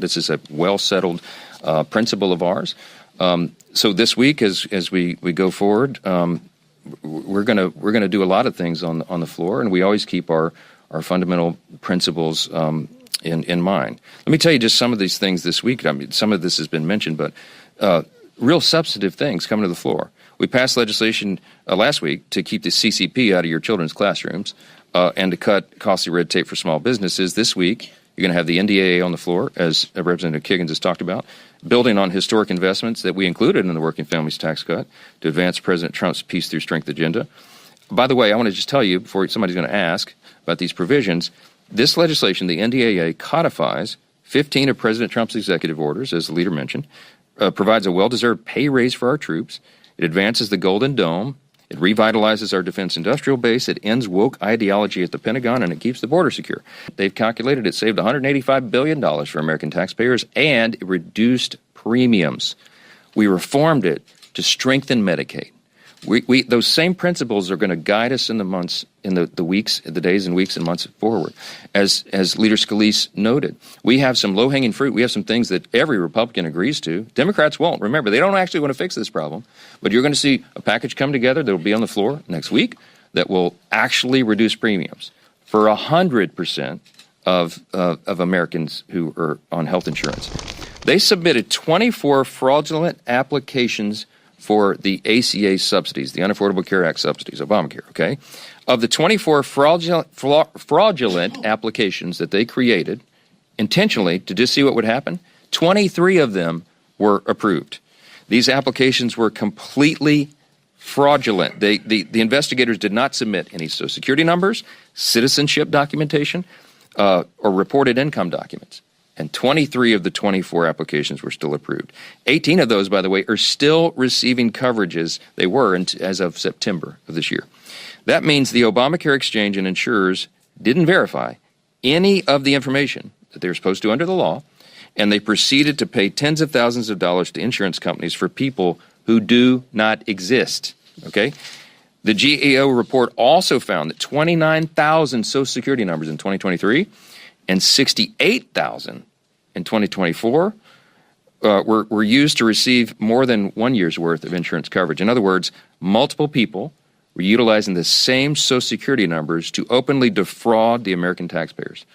This is a well-settled principle of ours. So this week, as we go forward, we're gonna do a lot of things on the floor, and we always keep our fundamental principles in mind. Let me tell you just some of these things this week. I mean, some of this has been mentioned, but real substantive things coming to the floor. We passed legislation last week to keep the CCP out of your children's classrooms and to cut costly red tape for small businesses. This week, you're going to have the NDAA on the floor, as Representative Kiggins has talked about, building on historic investments that we included in the Working Families Tax Cut to advance President Trump's Peace Through Strength agenda. By the way, I want to just tell you, before somebody's going to ask about these provisions, this legislation, the NDAA, codifies 15 of President Trump's executive orders, as the leader mentioned, provides a well-deserved pay raise for our troops. It advances the Golden Dome. It revitalizes our defense industrial base. It ends woke ideology at the Pentagon, and it keeps the border secure. They've calculated it saved $185 billion for American taxpayers, and it reduced premiums. We reformed it to strengthen Medicaid. Those same principles are going to guide us in the months, in the days and weeks and months forward. As Leader Scalise noted, we have some low-hanging fruit. We have some things that every Republican agrees to. Democrats won't. Remember, they don't actually want to fix this problem. But you're going to see a package come together that will be on the floor next week that will actually reduce premiums for 100% of Americans who are on health insurance. They submitted 24 fraudulent applications for the ACA subsidies, the Unaffordable Care Act subsidies, Obamacare, okay? Of the 24 fraudulent applications that they created intentionally to just see what would happen, 23 of them were approved. These applications were completely fraudulent. The investigators did not submit any Social Security numbers, citizenship documentation, or reported income documents. And 23 of the 24 applications were still approved. 18 of those, by the way, are still receiving coverages they were as of September of this year. That means the Obamacare exchange and insurers didn't verify any of the information that they were supposed to under the law, and they proceeded to pay tens of thousands of dollars to insurance companies for people who do not exist. Okay? The GAO report also found that 29,000 Social Security numbers in 2023 and 68,000 in 2024 were used to receive more than 1 year's worth of insurance coverage. In other words, multiple people were utilizing the same Social Security numbers to openly defraud the American taxpayers.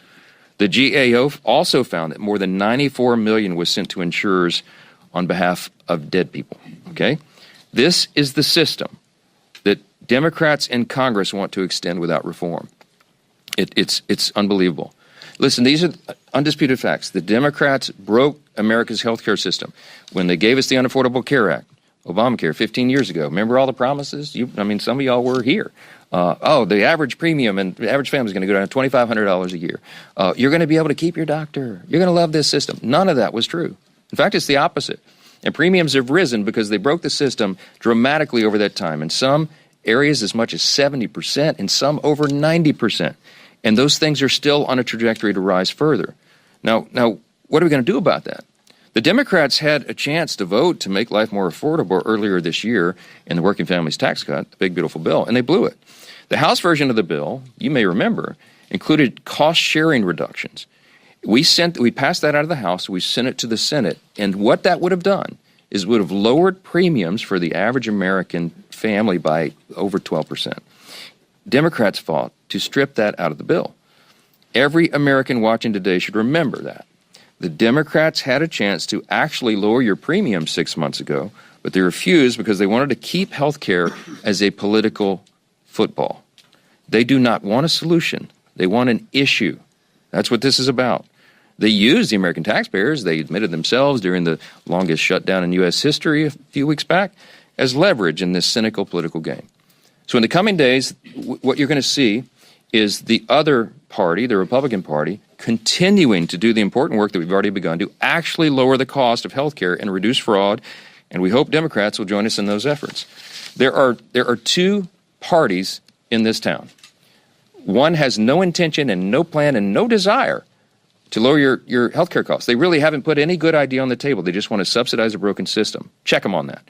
The GAO also found that more than $94 million was sent to insurers on behalf of dead people. Okay? This is the system that Democrats in Congress want to extend without reform. It's unbelievable. Listen, these are undisputed facts. The Democrats broke America's health care system when they gave us the Unaffordable Care Act, Obamacare, 15 years ago. Remember all the promises? Some of y'all were here. The average premium and the average family is going to go down to $2,500 a year. You're going to be able to keep your doctor. You're going to love this system. None of that was true. In fact, it's the opposite. And premiums have risen because they broke the system dramatically over that time. In some areas, as much as 70%, in some over 90%. And those things are still on a trajectory to rise further. Now, what are we going to do about that? The Democrats had a chance to vote to make life more affordable earlier this year in the Working Families Tax Cut, the big, beautiful bill, and they blew it. The House version of the bill, you may remember, included cost-sharing reductions. We passed that out of the House, we sent it to the Senate, and what that would have done is would have lowered premiums for the average American family by over 12%. Democrats fought to strip that out of the bill. Every American watching today should remember that. The Democrats had a chance to actually lower your premium 6 months ago, but they refused because they wanted to keep health care as a political football. They do not want a solution. They want an issue. That's what this is about. They used the American taxpayers, they admitted themselves during the longest shutdown in U.S. history a few weeks back, as leverage in this cynical political game. So in the coming days, what you're going to see is the other party, the Republican Party, continuing to do the important work that we've already begun to actually lower the cost of health care and reduce fraud, and we hope Democrats will join us in those efforts. There are two parties in this town. One has no intention and no plan and no desire to lower your health care costs. They really haven't put any good idea on the table. They just want to subsidize a broken system. Check them on that.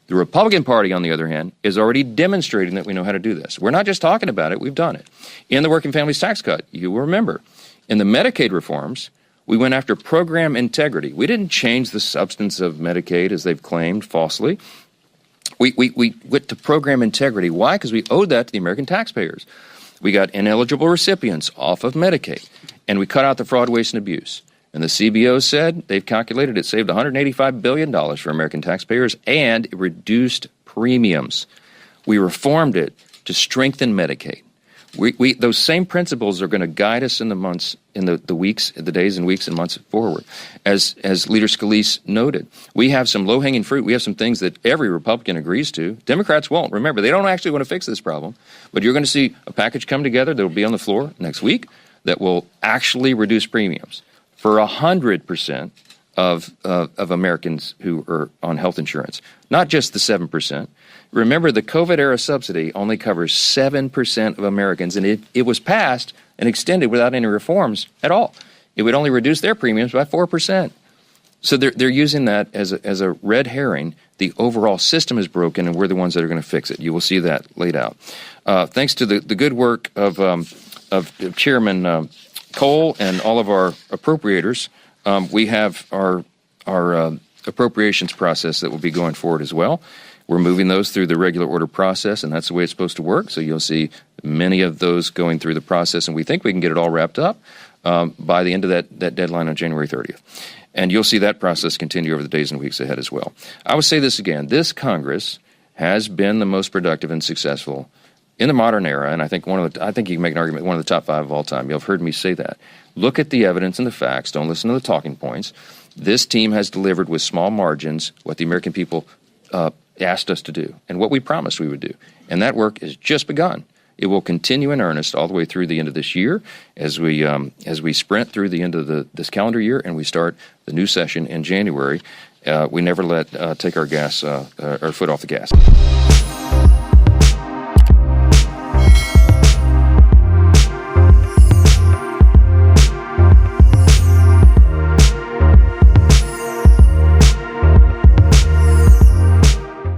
The Republican Party, on the other hand, is already demonstrating that we know how to do this. We're not just talking about it, we've done it. In the Working Families Tax Cut, you will remember, in the Medicaid reforms, We went after program integrity. We didn't change the substance of Medicaid, as they've claimed falsely. We went to program integrity. Why? Because we owed that to the American taxpayers. We got ineligible recipients off of Medicaid, and we cut out the fraud, waste, and abuse. And the CBO said they've calculated it saved $185 billion for American taxpayers, and it reduced premiums. We reformed it to strengthen Medicaid. Those same principles are going to guide us in the months, in the days and weeks and months forward. As Leader Scalise noted, we have some low-hanging fruit. We have some things that every Republican agrees to. Democrats won't. Remember, they don't actually want to fix this problem. But you're going to see a package come together that will be on the floor next week that will actually reduce premiums for 100% of Americans who are on health insurance, not just the 7%. Remember, the COVID-era subsidy only covers 7% of Americans, and it was passed and extended without any reforms at all. It would only reduce their premiums by 4%. So they're using that as a red herring. The overall system is broken, and we're the ones that are going to fix it. You will see that laid out. Thanks to the good work of Chairman Cole and all of our appropriators, we have our appropriations process that will be going forward as well. We're moving those through the regular order process, and that's the way it's supposed to work. So you'll see many of those going through the process, and we think we can get it all wrapped up by the end of that deadline on January 30th. And you'll see that process continue over the days and weeks ahead as well. I would say this again. This Congress has been the most productive and successful in the modern era, and I think you can make an argument, one of the top 5 of all time. You'll have heard me say that. Look at the evidence and the facts. Don't listen to the talking points. This team has delivered with small margins what the American people asked us to do and what we promised we would do. And that work has just begun. It will continue in earnest all the way through the end of this year as we sprint through the end of this calendar year and we start the new session in January. We never take our foot off the gas.